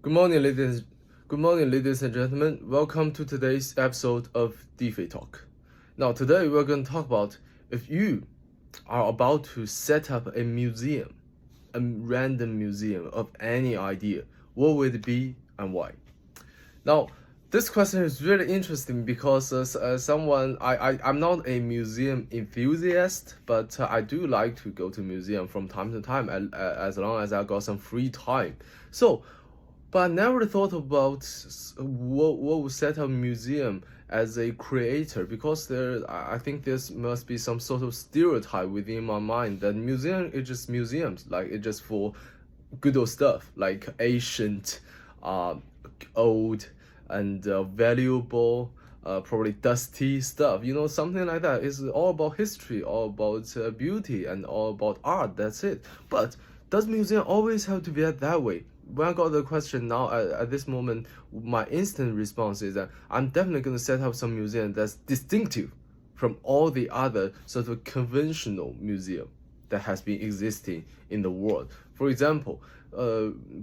Good morning, ladies. Good morning, ladies and gentlemen. Welcome to today's episode of DeFi Talk. Now, today we're going to talk about if you are about to set up a museum, a random museum of any idea, what would it be and why? Now, this question is really interesting because I'm not a museum enthusiast, but I do like to go to museum from time to time as long as I got some free time. But I never thought about what would set up a museum as a creator because I think there must be some sort of stereotype within my mind that museum is just museums, like it's just for good old stuff, like ancient, uh, old, and valuable, probably dusty stuff. You know, something like that. It's all about history, all about beauty, and all about art. That's it. But does museum always have to be that way? When I got the question now at this moment, my instant response is that I'm definitely going to set up some museum that's distinctive from all the other sort of conventional museum that has been existing in the world. For example,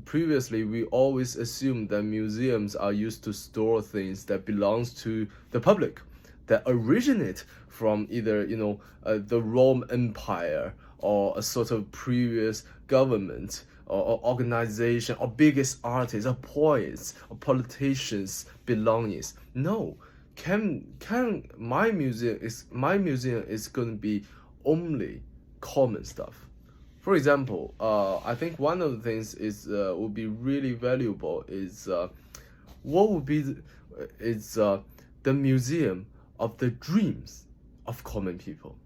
previously we always assumed that museums are used to store things that belongs to the public, that originate from either the Rome Empire or a sort of previous government or organization or biggest artists or poets or politicians belongings. No, can my museum is going to be only common stuff. For example, I think one of the things is would be really valuable is what would be the museum of the dreams of common people.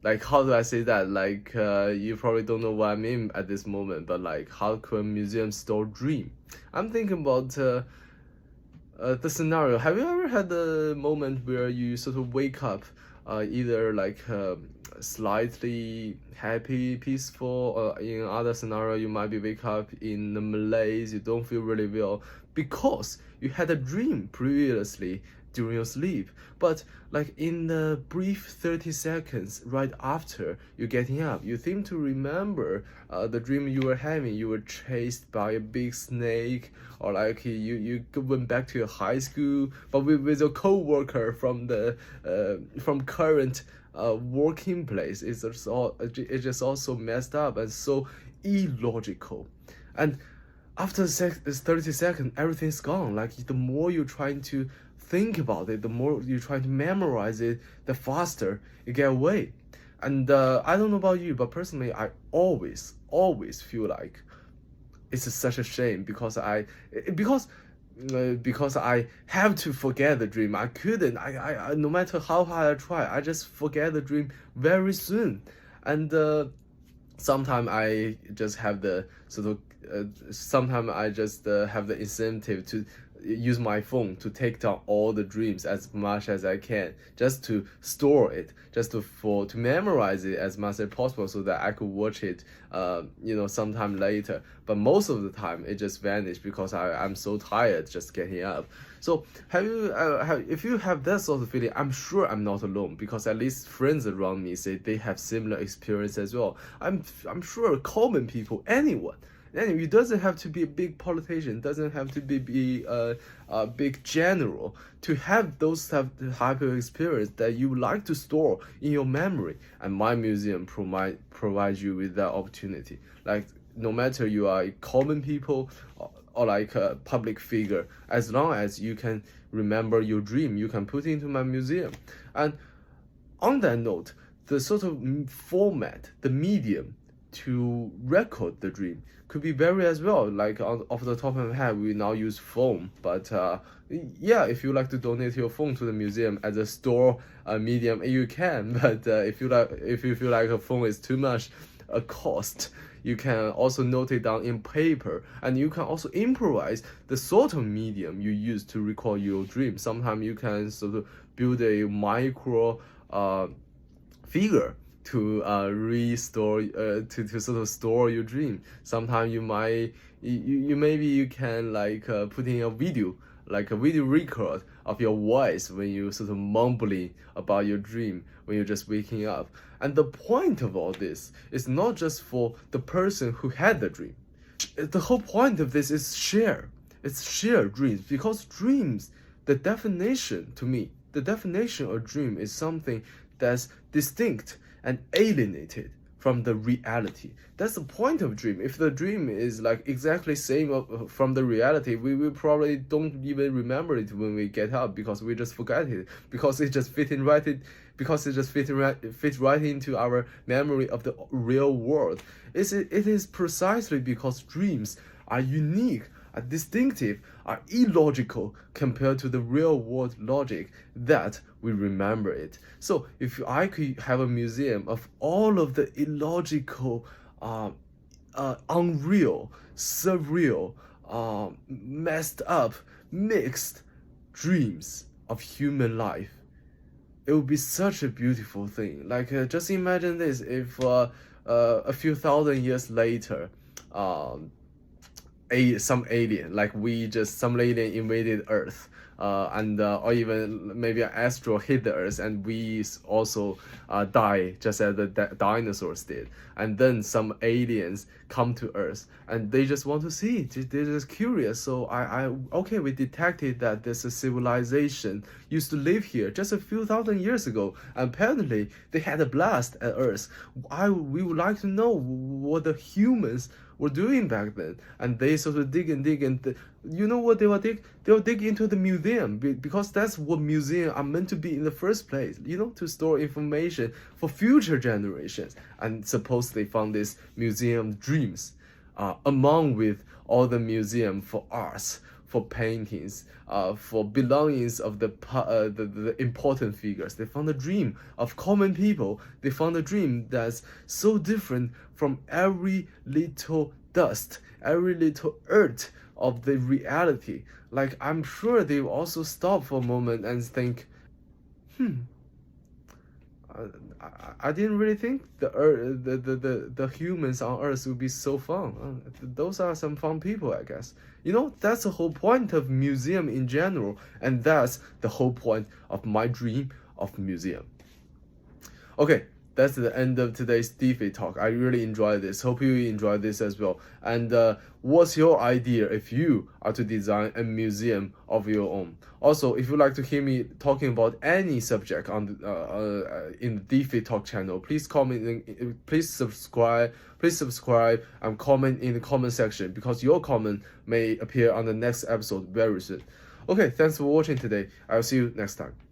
Like, how do I say that? Like, you probably don't know what I mean at this moment, but like, how could a museum store dream? I'm thinking about the scenario. Have you ever had the moment where you sort of wake up, either like slightly happy, peaceful, or in other scenario you might be wake up in the malaise, you don't feel really well because you had a dream previously during your sleep, but like in the brief 30 seconds right after you getting up, you seem to remember the dream you were having. You were chased by a big snake, or like you went back to your high school, but with your co-worker from the from current working place. It's just also messed up and so illogical. And after 30 seconds, everything's gone. Like, the more you're trying to think about it, the more you try to memorize it, the faster you get away. And I don't know about you, but personally, I always feel like it's such a shame because I have to forget the dream. I couldn't. I no matter how hard I try, I just forget the dream very soon. And sometimes I just have the sort of sometimes I just have the incentive to use my phone to take down all the dreams as much as I can, just to store it, just to memorize it as much as possible, so that I could watch it, sometime later. But most of the time, it just vanished because I'm so tired just getting up. So if you have that sort of feeling, I'm sure I'm not alone, because at least friends around me say they have similar experience as well. I'm sure common people, anyone. And it doesn't have to be a big politician, doesn't have to be a big general to have those type of experience that you like to store in your memory. And my museum provides you with that opportunity. Like, no matter you are a common people or like a public figure, as long as you can remember your dream, you can put it into my museum. And on that note, the sort of format, the medium to record the dream could be vary as well. Like, off the top of my head, we now use phone, but if you like to donate your phone to the museum as a store medium, you can. But if you feel like a phone is too much a cost, you can also note it down in paper, and you can also improvise the sort of medium you use to record your dream. Sometimes you can sort of build a micro figure to restore to sort of store your dream. Sometimes you can like put in a video, like a video record of your voice when you sort of mumbling about your dream when you're just waking up. And the point of all this is not just for the person who had the dream. The whole point of this is share. It's shared dreams, because dreams, the definition to me, the definition of dream is something that's distinct and alienated from the reality. That's the point of dream. If the dream is like exactly same from the reality, we will probably don't even remember it when we get up, because we just forget it, because it just fit right into our memory of the real world. It is precisely because dreams are unique, are distinctive, are illogical compared to the real world logic that we remember it. So if I could have a museum of all of the illogical, unreal, surreal, messed up, mixed dreams of human life, it would be such a beautiful thing. Like, just imagine this: if a few thousand years later, some alien, like some alien invaded Earth, and or even maybe an asteroid hit the Earth, and we also die just as the dinosaurs did. And then some aliens come to Earth, and they just want to see it. They're just curious. So okay, we detected that there's a civilization used to live here just a few thousand years ago, and apparently they had a blast at Earth. We would like to know what the humans were doing back then. And they sort of dig, and you know what they will dig? They will dig into the museum, because that's what museums are meant to be in the first place, to store information for future generations. And suppose they found this museum dreams, among with all the museum for arts, for paintings, for belongings of the important figures. They found a dream of common people. They found a dream that's so different from every little dust, every little earth of the reality. Like, I'm sure they will also stop for a moment and think, I didn't really think the humans on Earth would be so fun. Those are some fun people, I guess. That's the whole point of museum in general, and that's the whole point of my dream of museum. Okay, that's the end of today's DeFi talk. I really enjoyed this. Hope you enjoyed this as well. And what's your idea if you are to design a museum of your own? Also, if you'd like to hear me talking about any subject on in the DeFi talk channel, please comment. Please subscribe. And comment in the comment section, because your comment may appear on the next episode very soon. Okay, thanks for watching today. I'll see you next time.